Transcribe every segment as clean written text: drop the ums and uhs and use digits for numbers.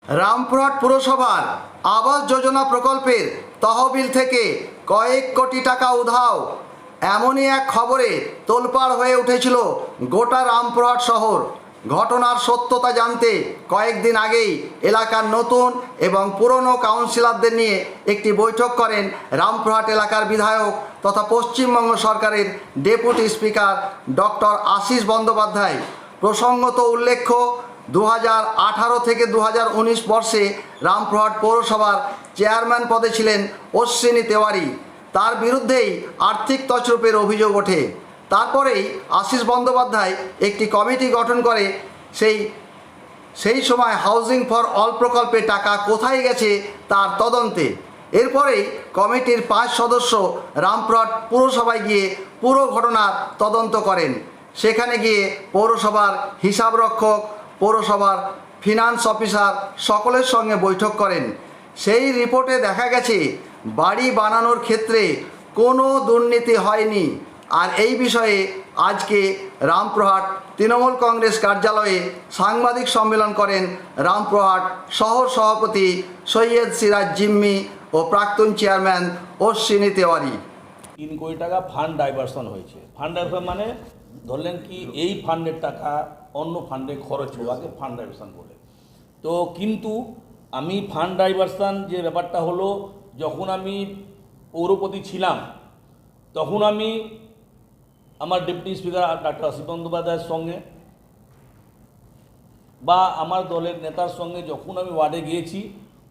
রামপুরহাট পুরসভার আবাস যোজনা প্রকল্পের তহবিল থেকে কয়েক কোটি টাকা উধাও, এমনই এক খবরে তোলপাড় হয়ে উঠেছিল গোটা রামপুরহাট শহর। ঘটনার সত্যতা জানতে কয়েকদিন আগেই এলাকার নতুন এবং পুরনো কাউন্সিলরদের নিয়ে একটি বৈঠক করেন রামপুরহাট এলাকার বিধায়ক তথা পশ্চিমবঙ্গ সরকারের deputy speaker doctor Ashis Bandyopadhyay. প্রসঙ্গত উল্লেখ্য, 2018 থেকে 2019 বর্ষে রামপুরহাট পৌরসভার চেয়ারম্যান পদে ছিলেন অশ্বিনী তেওয়ারি। তার বিরুদ্ধেই আর্থিক তছরূপের অভিযোগ ওঠে। তারপরেই আশিস বন্দ্যোপাধ্যায় একটি কমিটি গঠন করে সেই সময় হাউজিং ফর অল প্রকল্পে টাকা কোথায় গেছে তার তদন্তে। এরপরেই কমিটির 5 সদস্য রামপুরহাট পুরসভায় গিয়ে পুরো ঘটনার তদন্ত করেন। সেখানে গিয়ে পৌরসভার হিসাবরক্ষক, পৌরসভার ফিনান্স অফিসার সকলের সঙ্গে বৈঠক করেন। সেই রিপোর্টে দেখা গেছে বাড়ি বানানোর ক্ষেত্রে কোনো দুর্নীতি হয়নি। আর এই বিষয়ে আজকে রামপুরহাট তৃণমূল কংগ্রেস কার্যালয়ে সাংবাদিক সম্মেলন করেন রামপুরহাট শহর সভাপতি সৈয়দ সিরাজ জিম্মি ও প্রাক্তন চেয়ারম্যান অশ্বিনী তেওয়ারি। 3 কোটি টাকা ফান্ড ডাইভার্সন হয়েছে। ফান্ড ডাইভার্সন মানে ধরলেন কি এই ফান্ডের টাকা অন্য ফান্ডে খরচ হওয়াকে ফান্ড ডাইভার্সন বলে। তো কিন্তু আমি ফান্ড ডাইভার্সন যে ব্যাপারটা হলো, যখন আমি পৌরপতি ছিলাম তখন আমি আমার ডেপুটি স্পিকার ডক্টর আশিস বন্দ্যোপাধ্যায়ের সঙ্গে বা আমার দলের নেতার সঙ্গে যখন আমি ওয়ার্ডে গিয়েছি,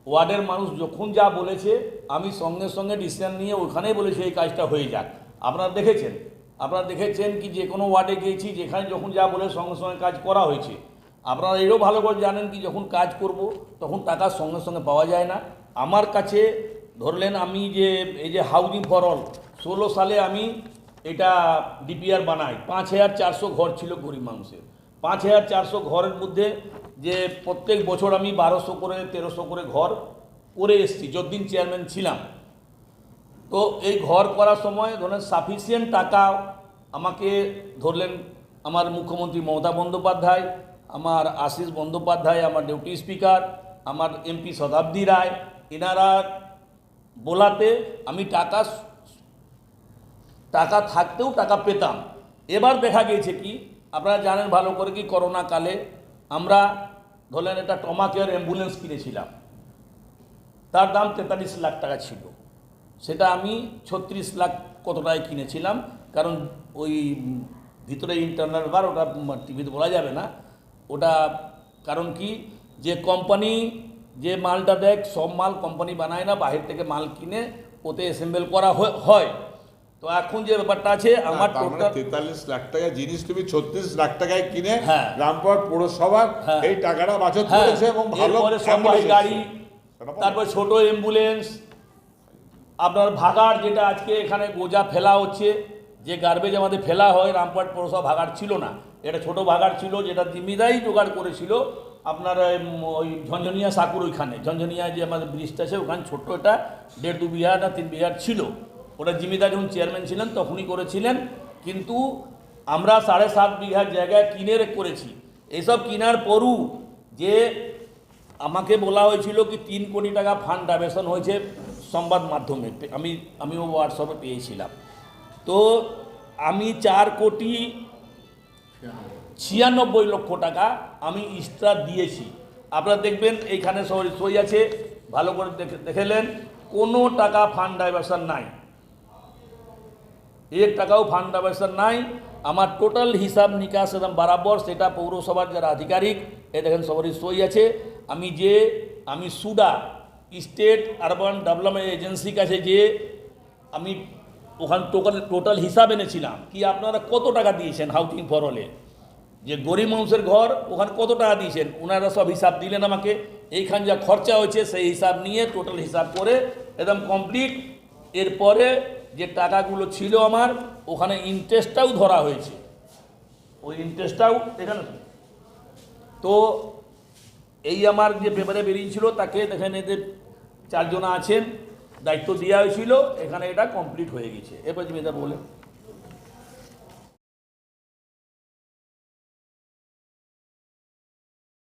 ওয়ার্ডের মানুষ যখন যা বলেছে আমি সঙ্গে সঙ্গে ডিসিশন নিয়ে ওখানেই বলেছি এই কাজটা হয়ে যাক। আপনারা দেখেছেন কি যে কোনো ওয়ার্ডে গিয়েছি, যেখানে যখন যা বলে সঙ্গে সঙ্গে কাজ করা হয়েছে। আপনারা এরও ভালো করে জানেন কি যখন কাজ করব তখন টাকা সঙ্গে সঙ্গে পাওয়া যায় না। আমার কাছে ধরলেন আমি যে এই যে হাউজিং ফর অল 16 সালে আমি এটা ডিপিআর বানাই। 5400 ঘর ছিল গরিব মানুষের। 5400 ঘরের মধ্যে যে প্রত্যেক বছর আমি 1200 করে 1300 করে ঘর করে এসেছি যতদিন চেয়ারম্যান ছিলাম। তো এই ঘর করার সময় ধরলেন সাফিসিয়েন্ট টাকা আমাকে ধরলেন আমার মুখ্যমন্ত্রী মমতা বন্দ্যোপাধ্যায়, আমার আশিস বন্দ্যোপাধ্যায়, আমার ডেপুটি স্পিকার, আমার এমপি শতাব্দী রায়, এনারা বলাতে আমি টাকা থাকতেও টাকা পেতাম। এবার দেখা গিয়েছে কি আপনারা জানেন ভালো করে কি করোনা কালে আমরা ধরলেন একটা ট্রমা কেয়ার অ্যাম্বুলেন্স কিনেছিলাম, তার দাম 43 লাখ টাকা ছিল। সেটা আমি 36 লাখ কত টাকায় কিনেছিলাম, কারণ ওই ভিতরে ইন্টারনাল বার, ওটা টিভিতে বলা যাবে না ওটা। কারণ কি যে কোম্পানি যে মালটা দেয় সব মাল কোম্পানি বানায় না, বাহির থেকে মাল কিনে ওতে অ্যাসেম্বল করা হয়। তো এখন যে ব্যাপারটা আছে আমার টোটাল 43 লাখ টাকা জিনিস তুমি 36 লাখ টাকায় কিনে রামপুরহাট পৌরসভার এই টাকাটা বাঁচত করেছে এবং ভালো গাড়ি, তারপর ছোট অ্যাম্বুলেন্স, আপনার ভাগাড় যেটা আজকে এখানে গোজা ফেলা হচ্ছে, যে গার্বেজ আমাদের ফেলা হয় রামপুরহাট পৌরসভা ভাগাড় ছিল না, এটা ছোট ভাগাড় ছিল যেটা জিম্মিদাই জোগাড় করেছিল আপনার ওই ঝঞ্ঝনিয়া সাকুর ওইখানে ঝঞ্ঝনিয়া যে আমাদের ব্রিজটা আছে ওখানে ছোট্ট এটা 1.5-2 বিঘা না 3 বিঘার ছিল। ওটা জিম্মিদার যখন চেয়ারম্যান ছিলেন তখনই করেছিলেন, কিন্তু আমরা 7.5 বিঘার জায়গায় কিনে করেছি। এইসব কেনার পরও যে আমাকে বলা হয়েছিল কি 3 কোটি টাকা ফান্ড ডাইভার্সন হয়েছে, সংবাদ মাধ্যমে আমিও হোয়াটসঅ্যাপে পেয়েছিলাম। তো আমি 4,96 লক্ষ টাকা আমি এক্সট্রা দিয়েছি। আপনারা দেখবেন এইখানে সই আছে, ভালো করে দেখেলেন কোনো টাকা ফান্ড ডাইভার্সন নাই, 1 টাকাও ফান্ড ডাইভার্সন নাই। আমার টোটাল হিসাব নিকাশ একদম বরাবর, সেটা পৌরসভার যারা আধিকারিক এ দেখেন সবারই সই আছে। আমি সুডা স্টেট আরবান ডেভেলপমেন্ট এজেন্সির কাছে যে আমি ওখানে টোটাল হিসাব এনেছিলাম কি আপনারা কত টাকা দিয়েছেন হাউজিং ফর অলে, যে গরিব মানুষের ঘর ওখানে কত টাকা দিয়েছেন, ওনারা সব হিসাব দিলেন আমাকে। এইখানে যা খরচা হয়েছে সেই হিসাব নিয়ে টোটাল হিসাব করে একদম কমপ্লিট। এরপরে যে টাকাগুলো ছিল আমার ওখানে ইন্টারেস্টটাও ধরা হয়েছে, ওই ইন্টারেস্টটাও এখানে। তো এই আমার যে পেপারে বেরিয়েছিল তাকে দেখেন এদের 4 জন আছেন, দায়িত্ব দেওয়া হয়েছিল, এখানে এটা কমপ্লিট হয়ে গেছে। এরপর জিম্মিদার বলে